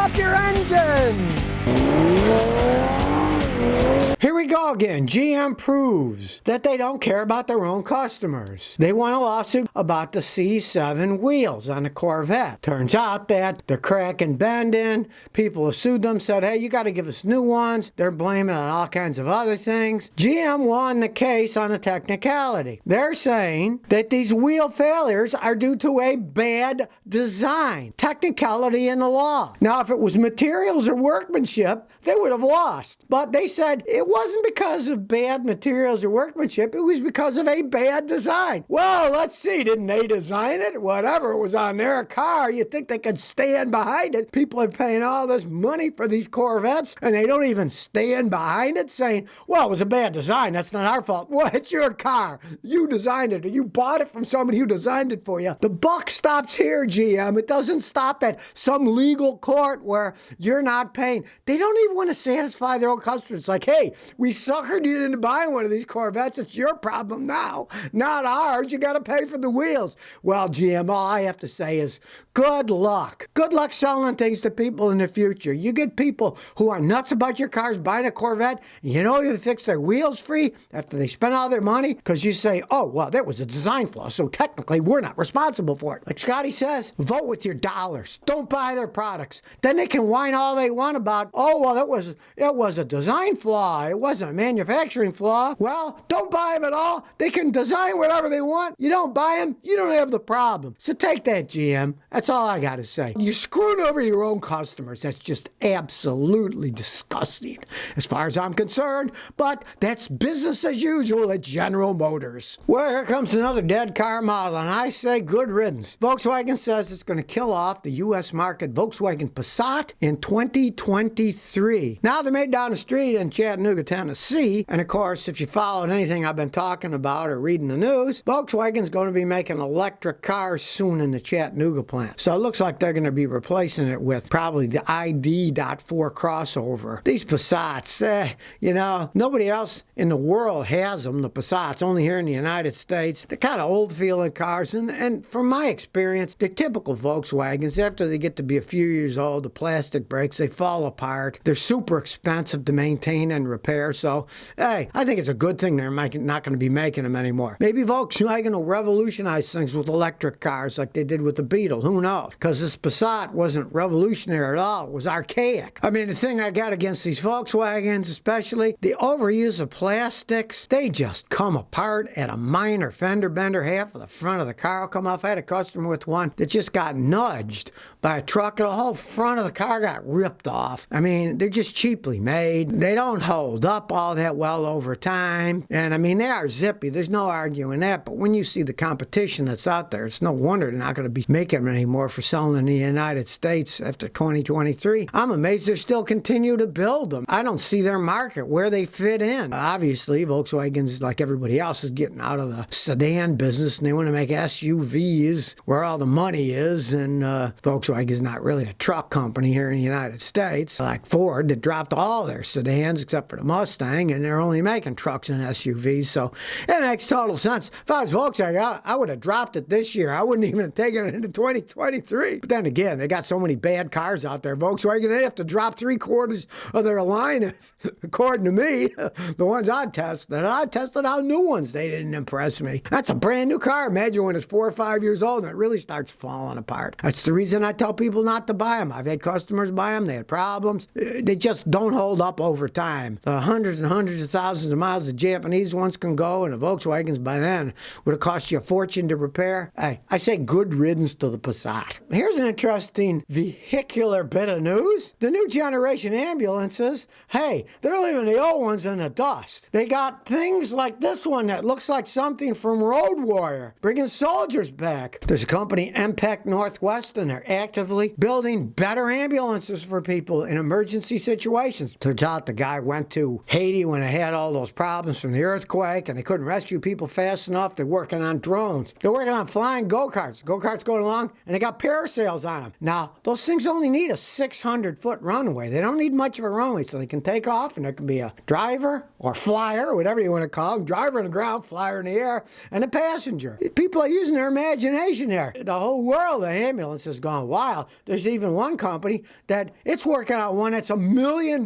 off your engine! Here we go again. GM proves that they don't care about their own customers. They won a lawsuit about the C7 wheels on the Corvette. Turns out that they're cracking bending. People have sued them, said, hey, you got to give us new ones. They're blaming it on all kinds of other things. GM won the case on a technicality. They're saying that these wheel failures are due to a bad design. Technicality in the law. Now, if it was materials or workmanship, they would have lost. But they said it wasn't because of bad materials or workmanship. It was because of a bad design. Well, let's see. Didn't they design it? Whatever was on their car, you think they could stand behind it. People are paying all this money for these Corvettes, and they don't even stand behind it saying, well, it was a bad design. That's not our fault. Well, it's your car. You designed it, or you bought it from somebody who designed it for you. The buck stops here, GM. It doesn't stop at some legal court where you're not paying. They don't even want to satisfy their own customers. It's like, hey, we suckered you into buying one of these Corvettes. It's your problem now, not ours. You got to pay for the wheels. Well, GM, all I have to say is good luck. Good luck selling things to people in the future. You get people who are nuts about your cars buying a Corvette, and you know you fix their wheels free after they spend all their money because you say, oh, well, that was a design flaw, so technically we're not responsible for it. Like Scotty says, vote with your dollars. Don't buy their products. Then they can whine all they want about, oh, well, it was a design flaw. It wasn't a manufacturing flaw. Well, don't buy them at all. They can design whatever they want. You don't buy them, you don't have the problem. So take that, GM. That's all I got to say. You're screwing over your own customers. That's just absolutely disgusting as far as I'm concerned. But that's business as usual at General Motors. Well, here comes another dead car model, and I say good riddance. Volkswagen says it's going to kill off the U.S. market Volkswagen Passat in 2023. Now they're made down the street in Chattanooga, Tennessee. And of course, if you followed anything I've been talking about or reading the news, Volkswagen's going to be making electric cars soon in the Chattanooga plant. So it looks like they're going to be replacing it with probably the ID.4 crossover. These Passats, nobody else in the world has them, the Passats, only here in the United States. They're kind of old-feeling cars, and from my experience, the typical Volkswagens, after they get to be a few years old, the plastic breaks, they fall apart. They're super expensive to maintain and repair, so, hey, I think it's a good thing they're not going to be making them anymore. Maybe Volkswagen will revolutionize things with electric cars like they did with the Beetle. Who knows? Because this Passat wasn't revolutionary at all. It was archaic. I mean, the thing I got against these Volkswagens, especially, the overuse of plastics, they just come apart at a minor fender bender. Half of the front of the car will come off. I had a customer with one that just got nudged by a truck, and the whole front of the car got ripped off. I mean, they're just cheaply made. They don't hold up all that well over time. And I mean, they are zippy. There's no arguing that. But when you see the competition that's out there, it's no wonder they're not going to be making them anymore for selling in the United States after 2023. I'm amazed they still continue to build them. I don't see their market, where they fit in. Obviously, Volkswagen's, like everybody else, is getting out of the sedan business, and they want to make SUVs where all the money is. And Volkswagen's not really a truck company here in the United States. Like Ford, that dropped all their sedans except for the Mustang, and they're only making trucks and SUVs, so it makes total sense. If I was Volkswagen, I would have dropped it this year. I wouldn't even have taken it into 2023. But then again, they got so many bad cars out there, Volkswagen, they have to drop 3/4 of their line, according to me. The ones I've tested out new ones. They didn't impress me. That's a brand new car. Imagine when it's 4 or 5 years old and it really starts falling apart. That's the reason I tell people not to buy them. I've had customers buy them. They had problems. They just don't hold up over time. The hundreds and hundreds of thousands of miles the Japanese ones can go, and the Volkswagens by then would have cost you a fortune to repair. Hey, I say good riddance to the Passat. Here's an interesting vehicular bit of news. The new generation ambulances, hey, they're leaving the old ones in the dust. They got things like this one that looks like something from Road Warrior, bringing soldiers back. There's a company, MPEC Northwest, and they're actively building better ambulances for people in emergency situations. Turns out the guy went to Haiti, when they had all those problems from the earthquake and they couldn't rescue people fast enough, they're working on drones. They're working on flying go-karts. Go-karts going along, and they got parasails on them. Now, those things only need a 600-foot runway. They don't need much of a runway, so they can take off, and there can be a driver or flyer, or whatever you want to call them, driver on the ground, flyer in the air, and a passenger. People are using their imagination there. The whole world of ambulance has gone wild. There's even one company that it's working on one that's $1 million.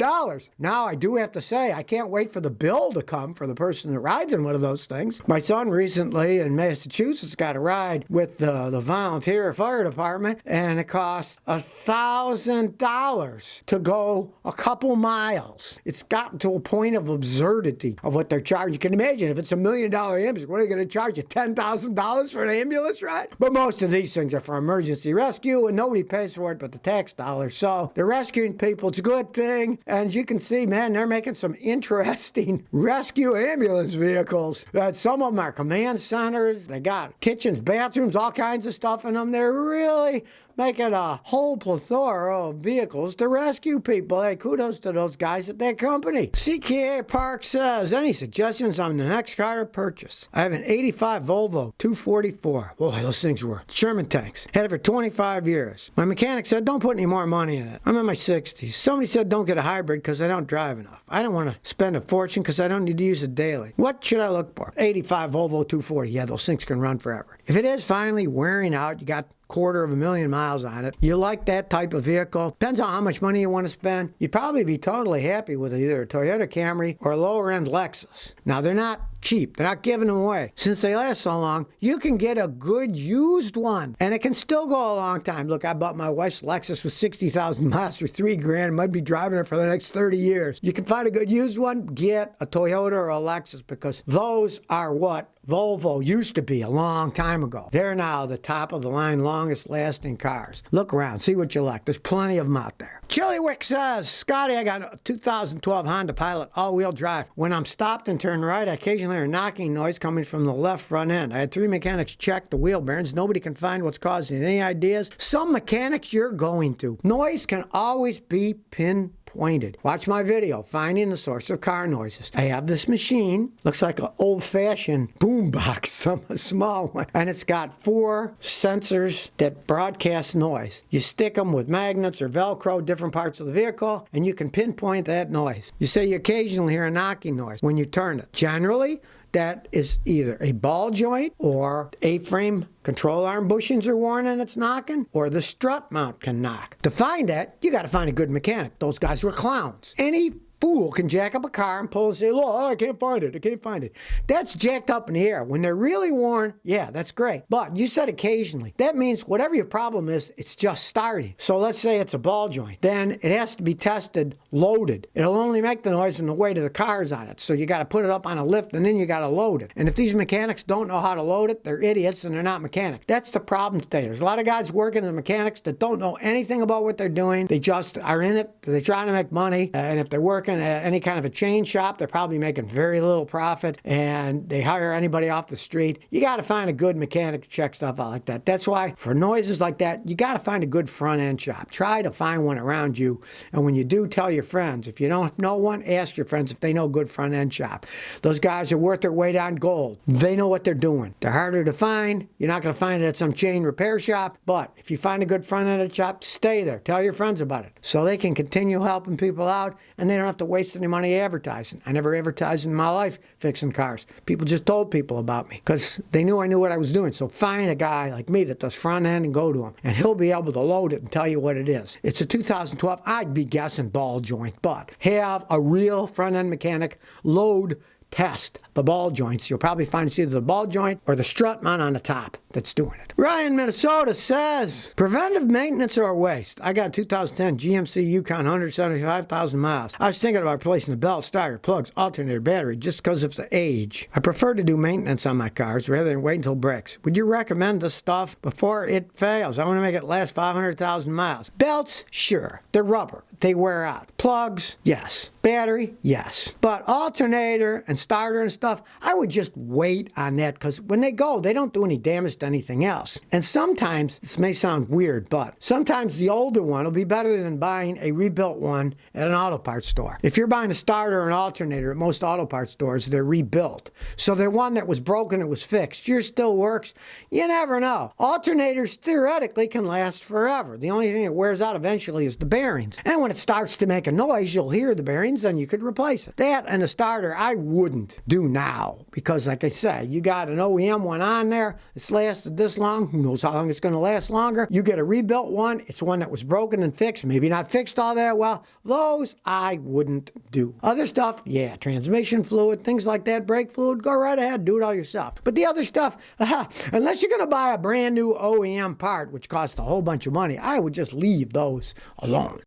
Now, I do have to say, I can't wait for the bill to come for the person that rides in one of those things. My son recently in Massachusetts got a ride with the volunteer fire department, and it cost $1,000 to go a couple miles. It's gotten to a point of absurdity of what they're charging. You can imagine if it's $1 million ambulance, what are they going to charge you, $10,000 for an ambulance ride? But most of these things are for emergency rescue, and nobody pays for it but the tax dollars. So they're rescuing people. It's a good thing. And as you can see, man, they're making some interesting rescue ambulance vehicles. Some of them are command centers. They got kitchens, bathrooms, all kinds of stuff in them. They're really making a whole plethora of vehicles to rescue people. Hey, kudos to those guys at that company. CKA Park says, any suggestions on the next car to purchase? I have an 85 Volvo 244. Boy, those things were Sherman tanks. Had it for 25 years. My mechanic said, don't put any more money in it. I'm in my 60s. Somebody said, don't get a hybrid because I don't drive enough. I don't want to spend a fortune because I don't need to use it daily. What should I look for? 85 Volvo 240. Yeah, those things can run forever. If it is finally wearing out, you got 250,000 miles on it. You like that type of vehicle. Depends on how much money you want to spend. You'd probably be totally happy with either a Toyota Camry or a lower end Lexus. Now, they're not cheap. They're not giving them away. Since they last so long, you can get a good used one, and it can still go a long time. Look, I bought my wife's Lexus with 60,000 miles for $3,000. Might be driving it for the next 30 years. You can find a good used one, get a Toyota or a Lexus, because those are what Volvo used to be a long time ago. They're now the top of the line, longest lasting cars. Look around, see what you like. There's plenty of them out there. Chiliwick says, Scotty, I got a 2012 Honda Pilot all-wheel drive. When I'm stopped and turned right, I occasionally hear a knocking noise coming from the left front end. I had 3 mechanics check the wheel bearings. Nobody can find what's causing it. Any ideas? Some mechanics you're going to. Noise can always be pinpointed. Watch my video, Finding the Source of Car Noises. I have this machine, looks like an old-fashioned boombox, a small one, and it's got 4 sensors that broadcast noise. You stick them with magnets or Velcro, different parts of the vehicle, and you can pinpoint that noise. You say you occasionally hear a knocking noise when you turn it. Generally, that is either a ball joint or A-frame control arm bushings are worn and it's knocking, or the strut mount can knock. To find that, you got to find a good mechanic. Those guys were clowns. Any fool can jack up a car and pull and say, look, I can't find it. I can't find it. That's jacked up in the air. When they're really worn, yeah, that's great. But you said occasionally. That means whatever your problem is, it's just starting. So let's say it's a ball joint. Then it has to be tested loaded. It'll only make the noise when the weight of the car's on it. So you got to put it up on a lift and then you got to load it. And if these mechanics don't know how to load it, they're idiots and they're not mechanics. That's the problem today. There's a lot of guys working as mechanics that don't know anything about what they're doing. They just are in it. They're trying to make money. And if they're working at any kind of a chain shop, they're probably making very little profit, and they hire anybody off the street. You got to find a good mechanic to check stuff out like that. That's why for noises like that, you got to find a good front end shop. Try to find one around you, and when you do, tell your friends. If you don't know one, ask your friends if they know a good front end shop. Those guys are worth their weight on gold. They know what they're doing. They're harder to find. You're not going to find it at some chain repair shop, but if you find a good front end shop, stay there. Tell your friends about it so they can continue helping people out, and they don't have to waste any money advertising. I never advertised in my life fixing cars. People just told people about me because they knew I knew what I was doing. So find a guy like me that does front end and go to him, and he'll be able to load it and tell you what it is. It's a 2012, I'd be guessing ball joint, but have a real front end mechanic load test the ball joints. You'll probably find it's either the ball joint or the strut mount on the top that's doing it. Ryan, Minnesota says, preventive maintenance or waste? I got a 2010 GMC Yukon, 175,000 miles. I was thinking about replacing the belt, starter, plugs, alternator, battery, just because of the age. I prefer to do maintenance on my cars rather than wait until it breaks. Would you recommend this stuff before it fails? I want to make it last 500,000 miles. Belts, sure. They're rubber. They wear out. Plugs, yes. Battery, yes. But alternator and starter and stuff, I would just wait on that, because when they go, they don't do any damage just anything else. And sometimes, this may sound weird, but sometimes the older one will be better than buying a rebuilt one at an auto parts store. If you're buying a starter or an alternator at most auto parts stores, they're rebuilt. So they're one that was broken, it was fixed. Yours still works. You never know. Alternators theoretically can last forever. The only thing that wears out eventually is the bearings. And when it starts to make a noise, you'll hear the bearings, then you could replace it. That and a starter I wouldn't do now because, like I said, you got an OEM one on there. It's lasted this long. Who knows how long it's going to last longer. You get a rebuilt one. It's one that was broken and fixed. Maybe not fixed all that well. Those I wouldn't do. Other stuff, yeah, transmission fluid, things like that, brake fluid, go right ahead, do it all yourself. But the other stuff, unless you're going to buy a brand new OEM part, which costs a whole bunch of money, I would just leave those alone.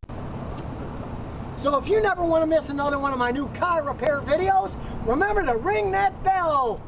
So if you never want to miss another one of my new car repair videos, remember to ring that bell.